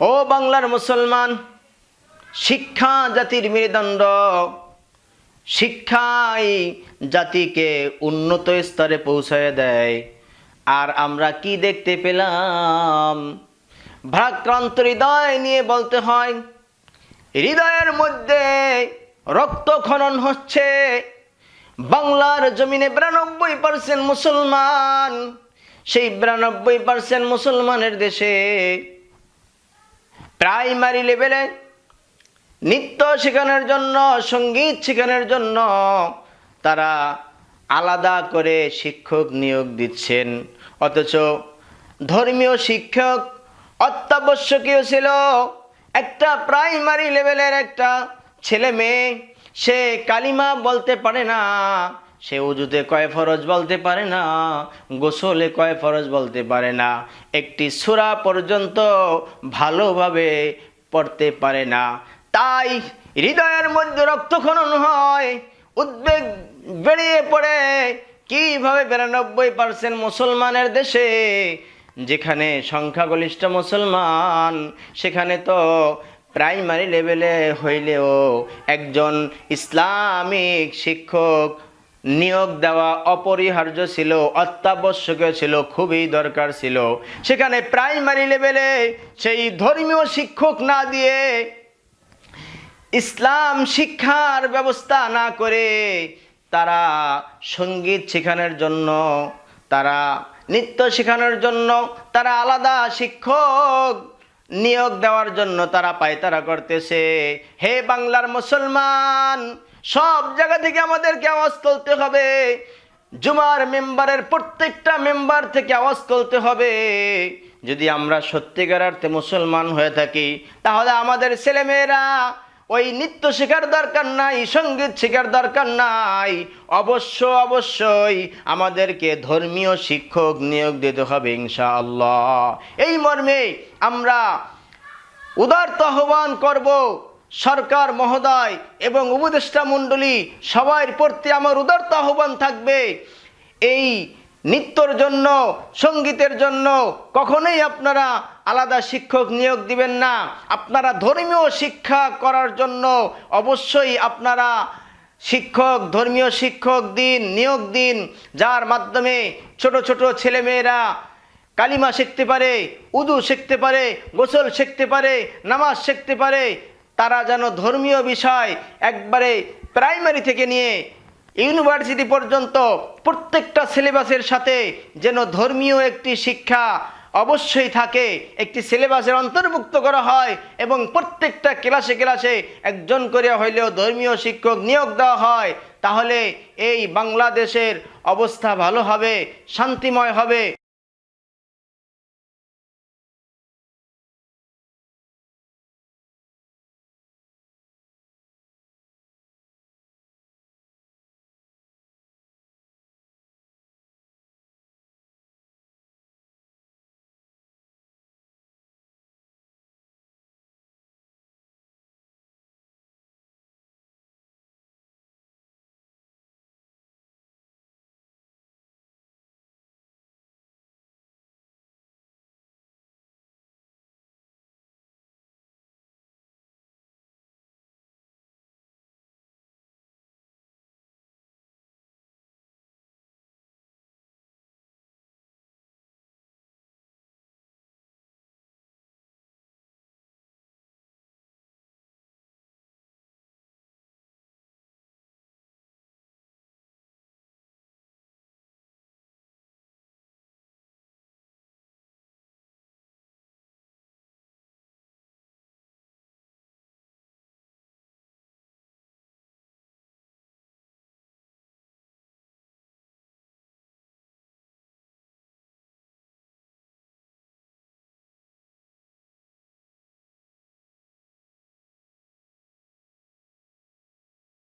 ও বাংলার মুসলমান, শিক্ষা জাতির মেরুদণ্ড। শিক্ষাই জাতিকে উন্নত স্তরে পৌঁছায় দেয়। আর আমরা কি দেখতে পেলাম? ভারাক্রান্ত হৃদয় নিয়ে বলতে হয়, হৃদয়ের মধ্যে রক্ত খনন হচ্ছে। বাংলার জমিনে 92% মুসলমান, সেই 92% মুসলমানের দেশে প্রাইমারি লেভেলে নৃত্য শেখানোর জন্য, সঙ্গীত শেখানোর জন্য তারা আলাদা করে শিক্ষক নিয়োগ দিচ্ছেন। অথচ ধর্মীয় শিক্ষক অত্যাবশ্যকীয় ছিল। একটা প্রাইমারি লেভেলের একটা ছেলে মেয়ে, সে কালিমা বলতে পারে না, সে উজুতে কয় ফরজ বলতে পারে না, গোসলে কয় ফরজ বলতে পারে না, একটি সূরা পর্যন্ত ভালোভাবে পড়তে পারে না। তাই হৃদয়ের মধ্যে রক্তক্ষরণ হয়, উদ্বেগ বেরিয়ে পড়ে। কিভাবে 92% মুসলমানের দেশে, যেখানে সংখ্যাগরিষ্ঠ মুসলমান, সেখানে তো প্রাইমারি লেভেলে হইলেও একজন ইসলামিক শিক্ষক নিয়োগ দেওয়া অপরিহার্য ছিল, অত্যাবশ্যকীয় ছিল, খুবই দরকার ছিল। সেখানে প্রাইমারি লেভেলে সেই ধর্মীয় শিক্ষক না দিয়ে, ইসলাম শিক্ষার ব্যবস্থা না করে, তারা সঙ্গীত শেখানোর জন্য, তারা নৃত্য শেখানোর জন্য, তারা আলাদা শিক্ষক নিয়োগ দেওয়ার জন্য তারা পায়তারা করতেছে। হে বাংলার মুসলমান, সব জায়গা থেকে আমাদেরকে আওয়াজ তুলতে হবে। জুমার মেম্বারের প্রত্যেকটা মেম্বার থেকে আওয়াজ তুলতে হবে। যদি আমরা সত্যিকার অর্থে মুসলমান হয়ে থাকি, তাহলে আমাদের ছেলেমেয়েরা ওই নৃত্য শেখার দরকার নাই, সঙ্গীত শেখার দরকার নাই। অবশ্যই আমাদেরকে ধর্মীয় শিক্ষক নিয়োগ দিতে হবে ইনশাআল্লাহ। এই মর্মে আমরা উদারত আহ্বান করব সরকার মহোদয় এবং উপদেষ্টা মণ্ডলী, সবার প্রতি আমার উদারত আহ্বান থাকবে, এই নৃত্যর জন্য, সঙ্গীতের জন্য কখনোই আপনারা আলাদা শিক্ষক নিয়োগ দিবেন না। আপনারা ধর্মীয় শিক্ষা করার জন্য অবশ্যই আপনারা শিক্ষক, ধর্মীয় শিক্ষক দিন, নিয়োগ দিন, যার মাধ্যমে ছোট ছোট ছেলেমেয়েরা কালিমা শিখতে পারে, উযু শিখতে পারে, গোসল শিখতে পারে, নামাজ শিখতে পারে। তারা যেন ধর্মীয় বিষয় একবারে প্রাইমারি থেকে নিয়ে ইউনিভার্সিটি পর্যন্ত প্রত্যেকটা সিলেবাসের সাথে যেন ধর্মীয় একটি শিক্ষা অবশ্যই থাকে, একটি সিলেবাসের অন্তর্ভুক্ত করা হয় এবং প্রত্যেকটা ক্লাসে ক্লাসে একজন করে হইলেও ধর্মীয় শিক্ষক নিয়োগ দেওয়া হয়। তাহলে এই বাংলাদেশের অবস্থা ভালো হবে, শান্তিময় হবে।